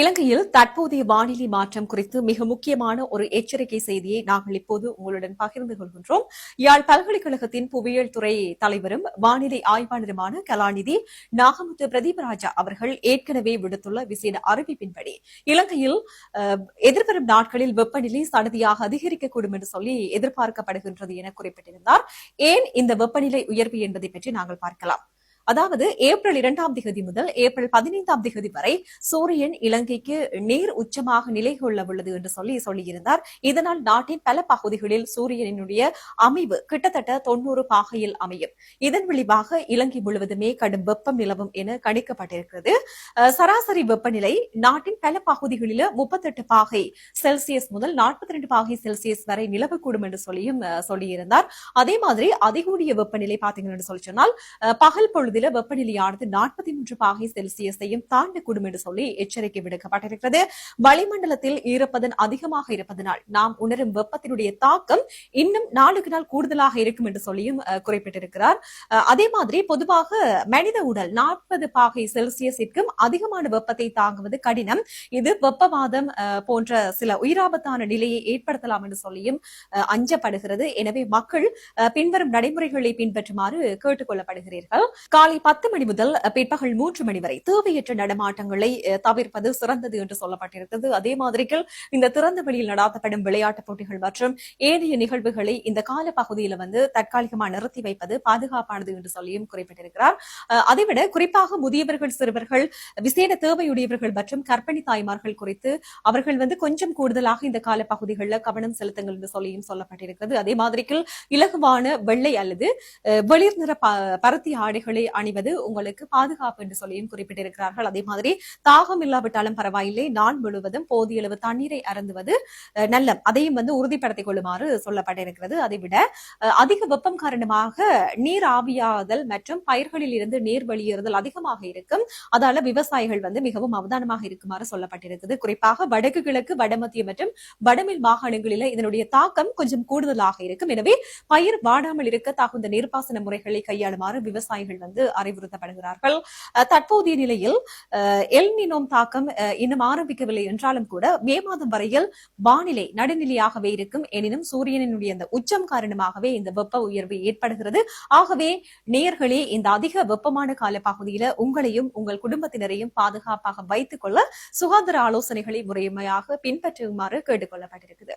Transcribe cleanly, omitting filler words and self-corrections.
இலங்கையில் தற்போதைய வானிலை மாற்றம் குறித்து மிக முக்கியமான ஒரு எச்சரிக்கை செய்தியை நாங்கள் இப்போது உங்களுடன் பகிர்ந்து கொள்கின்றோம். யாழ் பல்கலைக்கழகத்தின் புவியியல் துறை தலைவரும் வானிலை ஆய்வாளருமான கலாநிதி நாகமுத்து பிரதீபராஜா அவர்கள் ஏற்கனவே விடுத்துள்ள விசேட அறிவிப்பின்படி இலங்கையில் எதிர்வரும் நாட்களில் வெப்பநிலை சடதியாக அதிகரிக்கக்கூடும் என்று சொல்லி எதிர்பார்க்கப்படுகின்றது என குறிப்பிட்டிருந்தார். ஏன் இந்த வெப்பநிலை உயர்வு என்பதை பற்றி நாங்கள் பார்க்கலாம். அதாவது ஏப்ரல் 2ஆம் தேதி முதல் ஏப்ரல் 15ஆம் தேதி வரை சூரியன் இலங்கைக்கு நேர் உச்சமாக நிலை கொள்ள உள்ளது என்று சொல்லியிருந்தார். இதனால் நாட்டின் பல பகுதிகளில் சூரியனுடைய அமைவு கிட்டத்தட்ட 90 பாகையில் அமையும். இதன் விளைவாக இலங்கை முழுவதுமே கடும் வெப்பம் நிலவும் என கணிக்கப்பட்டிருக்கிறது. சராசரி வெப்பநிலை நாட்டின் பல பகுதிகளில் 38 பாகை செல்சியஸ் முதல் 42 பாகை செல்சியஸ் வரை நிலவக்கூடும் என்று சொல்லியிருந்தார். அதே மாதிரி அதிகூடிய வெப்பநிலை பார்த்தீங்கன்னு சொல்லி சொன்னால் பகல் பொழுது வெப்பநிலையானது 43 பாகை செல்சியஸையும் தாண்டக்கூடும் என்று சொல்லி எச்சரிக்கை விடுக்கப்பட்டிருக்கிறது. வளிமண்டலத்தில் ஈரப்பதன் அதிகமாக இருப்பதனால் நாம் உணரும் வெப்பத்தினுடைய தாக்கம் இன்னும் நாளுக்கு நாள் கூடுதலாக இருக்கும் என்று சொல்லியும் குறிப்பிட்டிருக்கிறார். அதே மாதிரி பொதுவாக மனித உடல் 40 பாகை செல்சியஸிற்கும் அதிகமான வெப்பத்தை தாங்குவது கடினம். இது வெப்பவாதம் போன்ற சில உயிராபத்தான நிலையை ஏற்படுத்தலாம் என்று சொல்லியும் அஞ்சப்படுகிறது. எனவே மக்கள் பின்வரும் நடைமுறைகளை பின்பற்றுமாறு கேட்டுக் கொள்ளப்படுகிறீர்கள். காலை 10 மணி முதல் பிற்பகல் 3 மணி வரை தேவையற்ற நடமாட்டங்களை தவிர்ப்பது சிறந்தது என்று சொல்லப்பட்டிருக்கிறது. அதே மாதிரி இந்த திறந்த வெளியில் நடாத்தப்படும் விளையாட்டுப் போட்டிகள் மற்றும் ஏனைய நிகழ்வுகளை இந்த கால பகுதியில் தற்காலிகமாக நிறுத்தி வைப்பது பாதுகாப்பானது என்று சொல்லியும் குறிப்பிட்டிருக்கிறார். அதைவிட குறிப்பாக முதியவர்கள், சிறுவர்கள், விசேட தேவையுடையவர்கள் மற்றும் கர்ப்பிணி தாய்மார்கள் குறித்து அவர்கள் கொஞ்சம் கூடுதலாக இந்த கால பகுதிகளில் கவனம் செலுத்துங்கள் என்று சொல்லியும் சொல்லப்பட்டிருக்கிறது. அதே மாதிரி இலகுவான வெள்ளை அல்லது வெளிர் நிற பருத்தி ஆடைகளை அணிவது உங்களுக்கு பாதுகாப்பு என்று சொல்லியும் குறிப்பிட்டிருக்கிறார்கள். அதே மாதிரி தாகம் இல்லாவிட்டாலும் பரவாயில்லை, நாள் முழுவதும் போதிய அளவு தண்ணீரை அருந்துவது நல்ல அதையும் உறுதிப்படுத்திக் கொள்ளுமாறு சொல்லப்பட்டிருக்கிறது. அதைவிட அதிக வெப்பம் காரணமாக நீர் ஆவியாதல் மற்றும் பயிர்களில் இருந்து நீர் வெளியேறுதல் அதிகமாக இருக்கும். அதால விவசாயிகள் மிகவும் அவதானமாக இருக்குமாறு சொல்லப்பட்டிருக்கிறது. குறிப்பாக வடக்கு கிழக்கு, வடமத்திய மற்றும் வடமேல் மாகாணங்களில் இதனுடைய தாக்கம் கொஞ்சம் கூடுதலாக இருக்கும். எனவே பயிர் வாடாமல் இருக்க தகுந்த நீர்ப்பாசன முறைகளை கையாளுமாறு விவசாயிகள் அறிவுறுத்தப்படுகிறார்கள். தற்போதைய நிலையில் எல் நினோ தாக்கம் இன்னும் ஆரம்பிக்கவில்லை என்றாலும் கூட மே மாதம் வரையில் வானிலை நடுநிலையாகவே இருக்கும். எனினும் சூரியனுடைய அந்த உச்சம் காரணமாகவே இந்த வெப்ப உயர்வு ஏற்படுகிறது. ஆகவே நேயர்களே, இந்த அதிக வெப்பமான கால பகுதியில் உங்களையும் உங்கள் குடும்பத்தினரையும் பாதுகாப்பாக வைத்துக் கொள்ள சுகாதார ஆலோசனைகளை முறைமையாக பின்பற்றுமாறு கேட்டுக் கொள்ளப்பட்டிருக்கிறது.